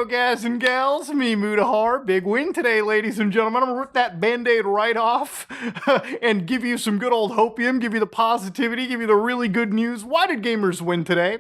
go, guys and gals. Me, Mudahar. Big win today, ladies and gentlemen. I'm gonna rip that band-aid right off and give you some good old hopium, give you the positivity, give you the really good news. Why did gamers win today?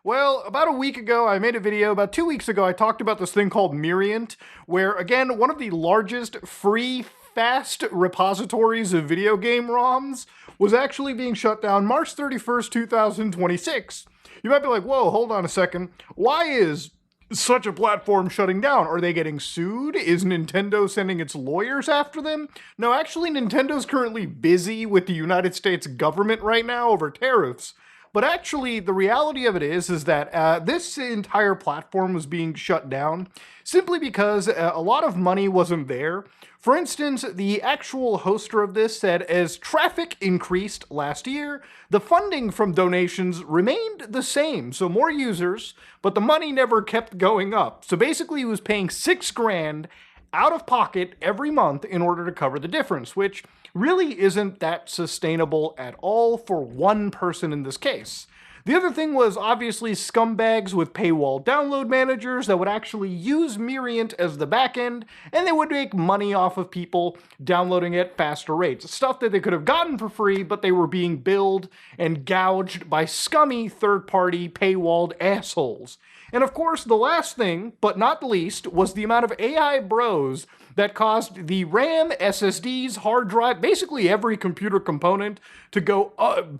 Well, about a week ago, I made a video. About 2 weeks ago, I talked about this thing called Myrient, where, again, one of the largest free, fast repositories of video game ROMs was actually being shut down March 31st, 2026. You might be like, whoa, hold on a second. Why is such a platform shutting down? Are they getting sued? Is Nintendo sending its lawyers after them? No, actually, Nintendo's currently busy with the United States government right now over tariffs. But actually, the reality of it is that this entire platform was being shut down simply because a lot of money wasn't there. For instance, the actual hoster of this said as traffic increased last year, the funding from donations remained the same, so more users, but the money never kept going up. So basically, he was paying $6,000 out of pocket every month in order to cover the difference, which really isn't that sustainable at all for one person in this case. The other thing was obviously scumbags with paywall download managers that would actually use Myrient as the backend, and they would make money off of people downloading at faster rates. Stuff that they could have gotten for free, but they were being billed and gouged by scummy third-party paywalled assholes. And of course, the last thing, but not the least, was the amount of AI bros that caused the RAM, SSDs, hard drive, basically every computer component to go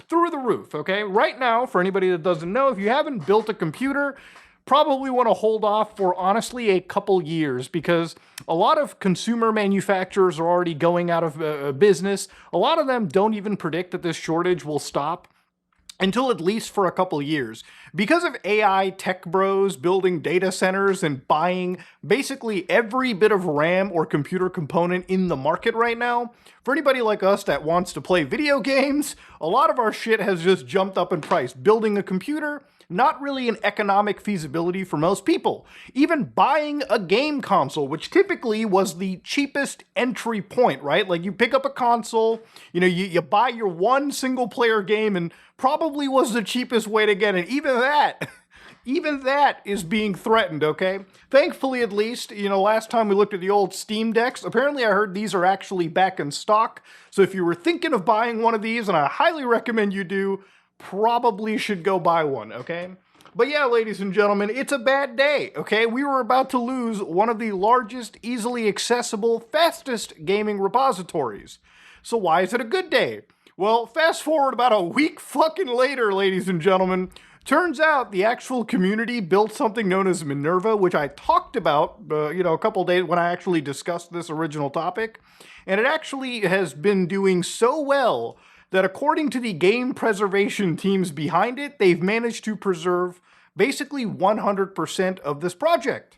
through the roof, okay? Right now, for anybody that doesn't know, if you haven't built a computer, probably want to hold off for honestly a couple years because a lot of consumer manufacturers are already going out of business. A lot of them don't even predict that this shortage will stop until at least for a couple years. Because of AI tech bros building data centers and buying basically every bit of RAM or computer component in the market right now, for anybody like us that wants to play video games, a lot of our shit has just jumped up in price. Building a computer, not really an economic feasibility for most people. Even buying a game console, which typically was the cheapest entry point, right? Like you pick up a console, you buy your one single player game and probably was the cheapest way to get it. Even that is being threatened, okay? Thankfully, at least, last time we looked at the old Steam Decks, apparently I heard these are actually back in stock. So if you were thinking of buying one of these, and I highly recommend you do, probably should go buy one, okay? But yeah, ladies and gentlemen, it's a bad day, okay? We were about to lose one of the largest, easily accessible, fastest gaming repositories. So why is it a good day? Well, fast forward about a week fucking later, ladies and gentlemen, turns out the actual community built something known as Manurva, which I talked about, a couple days when I actually discussed this original topic, and it actually has been doing so well that according to the game preservation teams behind it, they've managed to preserve basically 100% of this project.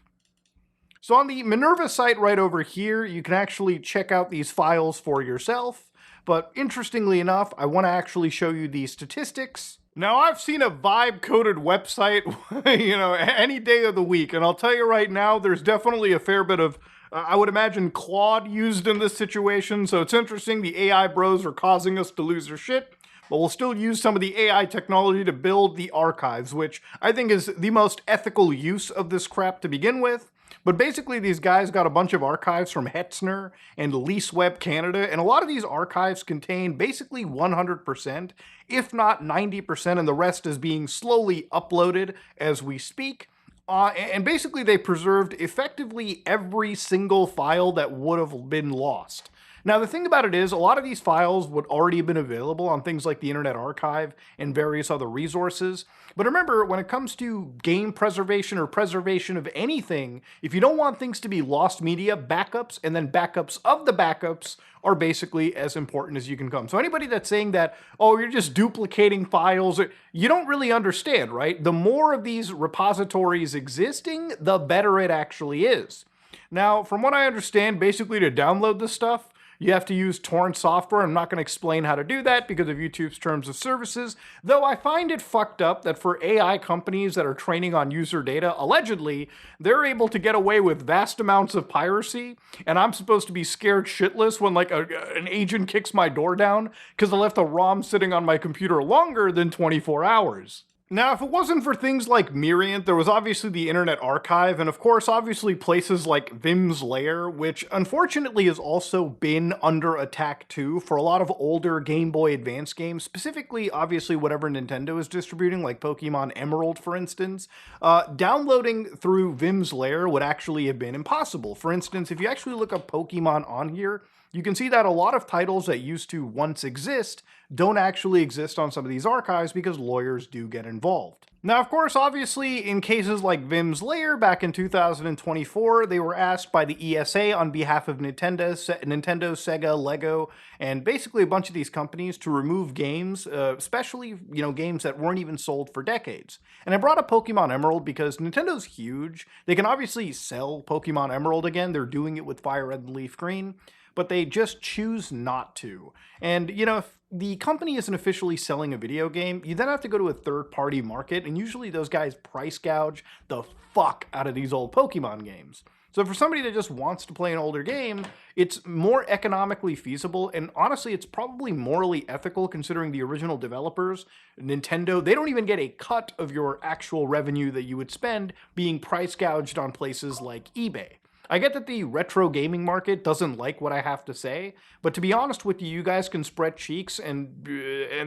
So on the Manurva site right over here, you can actually check out these files for yourself. But interestingly enough, I want to actually show you the statistics. Now, I've seen a vibe-coded website, any day of the week, and I'll tell you right now, there's definitely a fair bit of I would imagine Claude used in this situation, so it's interesting the AI bros are causing us to lose our shit, but we'll still use some of the AI technology to build the archives, which I think is the most ethical use of this crap to begin with. But basically, these guys got a bunch of archives from Hetzner and LeaseWeb Canada, and a lot of these archives contain basically 100%, if not 90%, and the rest is being slowly uploaded as we speak. And basically, they preserved effectively every single file that would have been lost. Now, the thing about it is, a lot of these files would already have been available on things like the Internet Archive and various other resources. But remember, when it comes to game preservation or preservation of anything, if you don't want things to be lost media, backups and then backups of the backups are basically as important as you can come. So anybody that's saying that, oh, you're just duplicating files, you don't really understand, right? The more of these repositories existing, the better it actually is. Now, from what I understand, basically to download this stuff, you have to use torrent software. I'm not going to explain how to do that because of YouTube's terms of services, though I find it fucked up that for AI companies that are training on user data, allegedly, they're able to get away with vast amounts of piracy, and I'm supposed to be scared shitless when like an agent kicks my door down because I left a ROM sitting on my computer longer than 24 hours. Now, if it wasn't for things like Myrient, there was obviously the Internet Archive, and of course, obviously places like Vim's Lair, which unfortunately has also been under attack too for a lot of older Game Boy Advance games, specifically, obviously, whatever Nintendo is distributing, like Pokemon Emerald, for instance. Downloading through Vim's Lair would actually have been impossible. For instance, if you actually look up Pokemon on here, you can see that a lot of titles that used to once exist don't actually exist on some of these archives because lawyers do get involved. Now, of course, obviously, in cases like Vim's Lair back in 2024, they were asked by the ESA on behalf of Nintendo, Sega, Lego, and basically a bunch of these companies to remove games, especially, games that weren't even sold for decades. And I brought up Pokemon Emerald because Nintendo's huge. They can obviously sell Pokemon Emerald again. They're doing it with Fire Red and Leaf Green, but they just choose not to. And, if the company isn't officially selling a video game, you then have to go to a third-party market, and usually those guys price gouge the fuck out of these old Pokemon games. So for somebody that just wants to play an older game, it's more economically feasible, and honestly, it's probably morally ethical considering the original developers, Nintendo, they don't even get a cut of your actual revenue that you would spend being price gouged on places like eBay. I get that the retro gaming market doesn't like what I have to say, but to be honest with you, you guys can spread cheeks, and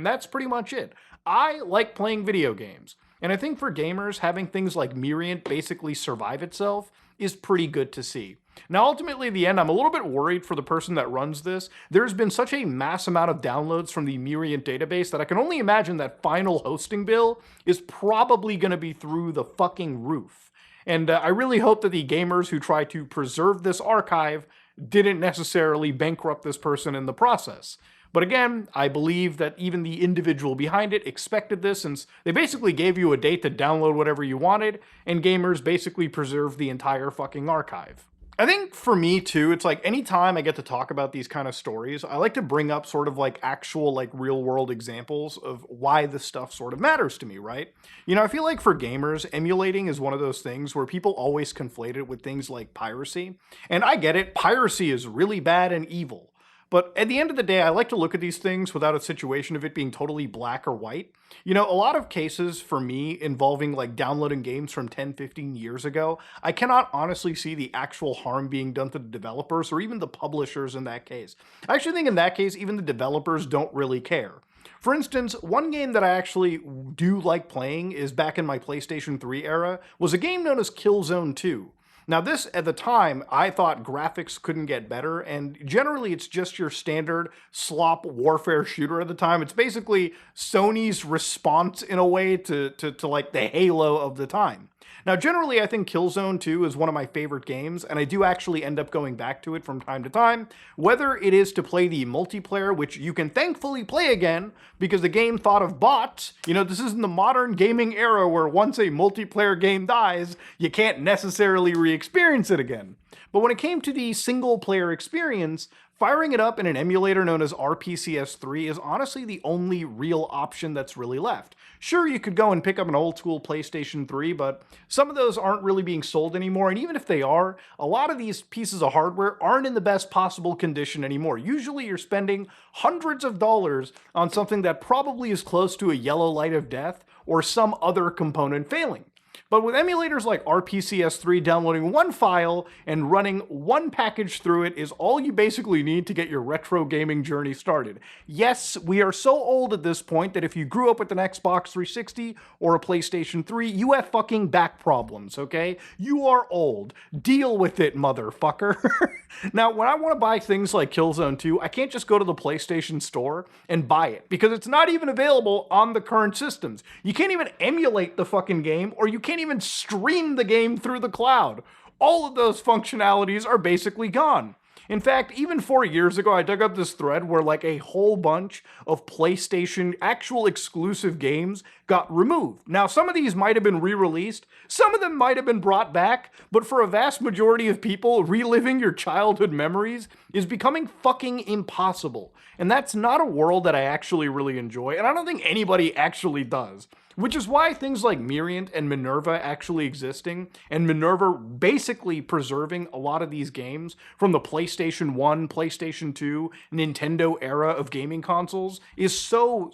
that's pretty much it. I like playing video games, and I think for gamers, having things like Myrient basically survive itself is pretty good to see. Now, ultimately, in the end, I'm a little bit worried for the person that runs this. There's been such a mass amount of downloads from the Myrient database that I can only imagine that final hosting bill is probably going to be through the fucking roof. And I really hope that the gamers who try to preserve this archive didn't necessarily bankrupt this person in the process. But again, I believe that even the individual behind it expected this, since they basically gave you a date to download whatever you wanted, and gamers basically preserved the entire fucking archive. I think for me too, it's like anytime I get to talk about these kind of stories, I like to bring up sort of like actual like real world examples of why this stuff sort of matters to me, right? I feel like for gamers, emulating is one of those things where people always conflate it with things like piracy. And I get it, piracy is really bad and evil. But at the end of the day, I like to look at these things without a situation of it being totally black or white. A lot of cases for me involving like downloading games from 10, 15 years ago, I cannot honestly see the actual harm being done to the developers or even the publishers in that case. I actually think in that case, even the developers don't really care. For instance, one game that I actually do like playing is back in my PlayStation 3 era, was a game known as Killzone 2. Now this, at the time, I thought graphics couldn't get better, and generally it's just your standard slop warfare shooter at the time. It's basically Sony's response in a way to like the Halo of the time. Now generally I think Killzone 2 is one of my favorite games, and I do actually end up going back to it from time to time, whether it is to play the multiplayer, which you can thankfully play again, because the game thought of bots. This isn't the modern gaming era where once a multiplayer game dies, you can't necessarily re-experience it again. But when it came to the single player experience, firing it up in an emulator known as RPCS3 is honestly the only real option that's really left. Sure, you could go and pick up an old school PlayStation 3, but some of those aren't really being sold anymore, and even if they are, a lot of these pieces of hardware aren't in the best possible condition anymore. Usually you're spending hundreds of dollars on something that probably is close to a yellow light of death or some other component failing. But with emulators like RPCS3, downloading one file and running one package through it is all you basically need to get your retro gaming journey started. Yes, we are so old at this point that if you grew up with an Xbox 360 or a PlayStation 3, you have fucking back problems, okay? You are old. Deal with it, motherfucker. Now, when I want to buy things like Killzone 2, I can't just go to the PlayStation Store and buy it, because it's not even available on the current systems. You can't even emulate the fucking game, or you can't even stream the game through the cloud. All of those functionalities are basically gone. In fact, even 4 years ago, I dug up this thread where like a whole bunch of PlayStation actual exclusive games got removed. Now, some of these might have been re-released, some of them might have been brought back, but for a vast majority of people, reliving your childhood memories is becoming fucking impossible. And that's not a world that I actually really enjoy, and I don't think anybody actually does. Which is why things like Myrient and Manurva actually existing, and Manurva basically preserving a lot of these games from the PlayStation 1, PlayStation 2, Nintendo era of gaming consoles is so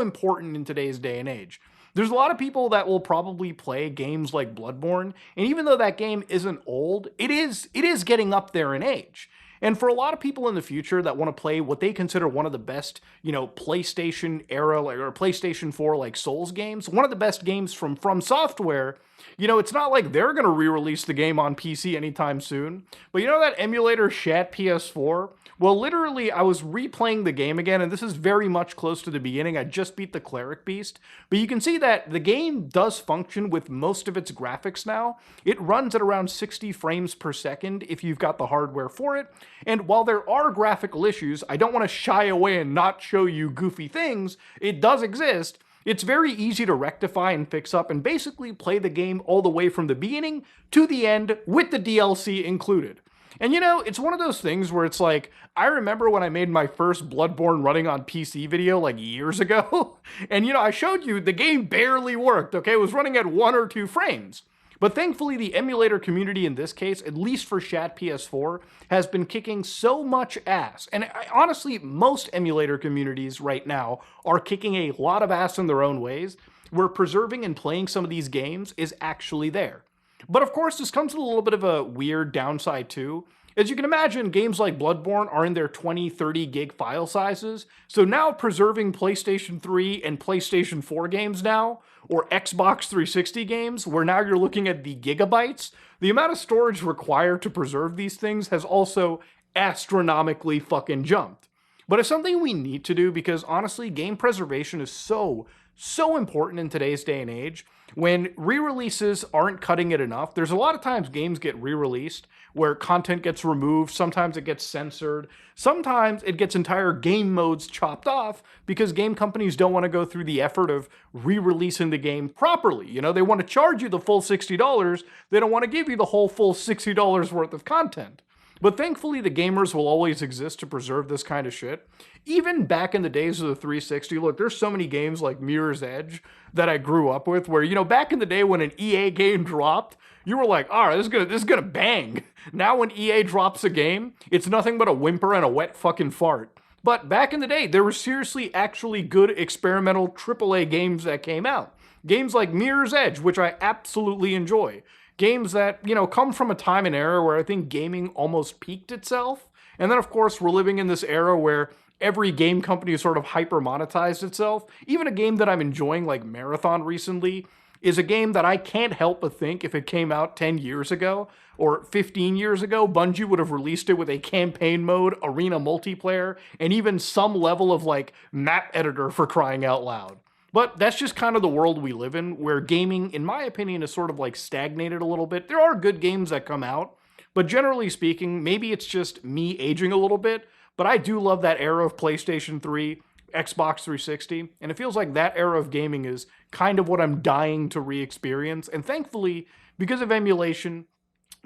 important in today's day and age. There's a lot of people that will probably play games like Bloodborne, and even though that game isn't old, it is getting up there in age. And for a lot of people in the future that want to play what they consider one of the best, PlayStation era or PlayStation 4 like Souls games, one of the best games from Software, it's not like they're going to re-release the game on PC anytime soon. But that emulator Shat PS4? Well, literally, I was replaying the game again, and this is very much close to the beginning. I just beat the Cleric Beast, but you can see that the game does function with most of its graphics now. It runs at around 60 frames per second if you've got the hardware for it, and while there are graphical issues, I don't want to shy away and not show you goofy things. It does exist. It's very easy to rectify and fix up and basically play the game all the way from the beginning to the end with the DLC included. And it's one of those things where it's like, I remember when I made my first Bloodborne running on PC video like years ago, and I showed you the game barely worked, okay? It was running at 1 or 2 frames. But thankfully, the emulator community in this case, at least for Shat PS4, has been kicking so much ass. And honestly, most emulator communities right now are kicking a lot of ass in their own ways, where preserving and playing some of these games is actually there. But of course, this comes with a little bit of a weird downside too. As you can imagine, games like Bloodborne are in their 20, 30 gig file sizes, so now preserving PlayStation 3 and PlayStation 4 games now, or Xbox 360 games, where now you're looking at the gigabytes, the amount of storage required to preserve these things has also astronomically fucking jumped. But it's something we need to do because honestly, game preservation is so important in today's day and age. When re-releases aren't cutting it enough, there's a lot of times games get re-released where content gets removed, sometimes it gets censored, sometimes it gets entire game modes chopped off because game companies don't want to go through the effort of re-releasing the game properly. They want to charge you the full $60, they don't want to give you the whole full $60 worth of content. But thankfully, the gamers will always exist to preserve this kind of shit. Even back in the days of the 360, look, there's so many games like Mirror's Edge that I grew up with where, back in the day when an EA game dropped, you were like, all right, this is gonna bang. Now when EA drops a game, it's nothing but a whimper and a wet fucking fart. But back in the day, there were seriously actually good experimental AAA games that came out. Games like Mirror's Edge, which I absolutely enjoy. Games that, come from a time and era where I think gaming almost peaked itself. And then, of course, we're living in this era where every game company has sort of hyper-monetized itself. Even a game that I'm enjoying, like Marathon recently, is a game that I can't help but think if it came out 10 years ago or 15 years ago, Bungie would have released it with a campaign mode, arena multiplayer, and even some level of, map editor for crying out loud. But that's just kind of the world we live in, where gaming, in my opinion, is sort of stagnated a little bit. There are good games that come out, but generally speaking, maybe it's just me aging a little bit, but I do love that era of PlayStation 3, Xbox 360, and it feels like that era of gaming is kind of what I'm dying to re-experience. And thankfully, because of emulation,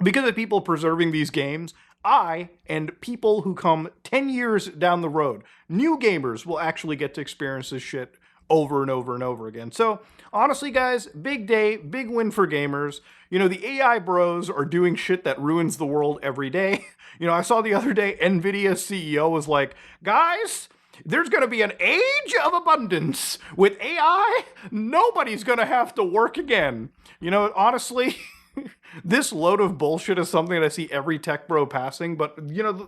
because of people preserving these games, I and people who come 10 years down the road, new gamers, will actually get to experience this shit over and over and over again. So honestly, guys, big day, big win for gamers. The AI bros are doing shit that ruins the world every day. I saw the other day, NVIDIA's CEO was like, guys, there's going to be an age of abundance. With AI, nobody's going to have to work again. Honestly, this load of bullshit is something that I see every tech bro passing. But,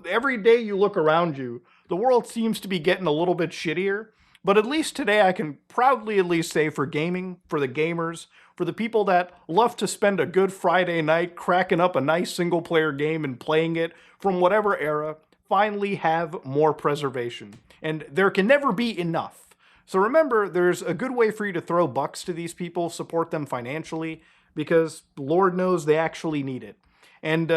every day you look around you, the world seems to be getting a little bit shittier. But at least today I can proudly at least say for gaming, for the gamers, for the people that love to spend a good Friday night cracking up a nice single player game and playing it from whatever era, finally have more preservation. And there can never be enough. So remember, there's a good way for you to throw bucks to these people, support them financially, because Lord knows they actually need it. And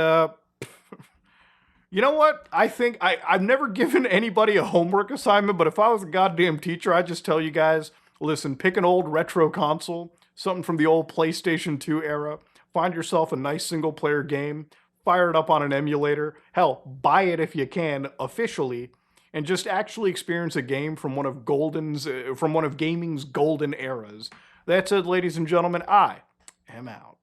you know what? I think I've never given anybody a homework assignment, but if I was a goddamn teacher, I'd just tell you guys, listen, pick an old retro console, something from the old PlayStation 2 era, find yourself a nice single player game, fire it up on an emulator, hell, buy it if you can, officially, and just actually experience a game from one of gaming's golden eras. That's it, ladies and gentlemen. I am out.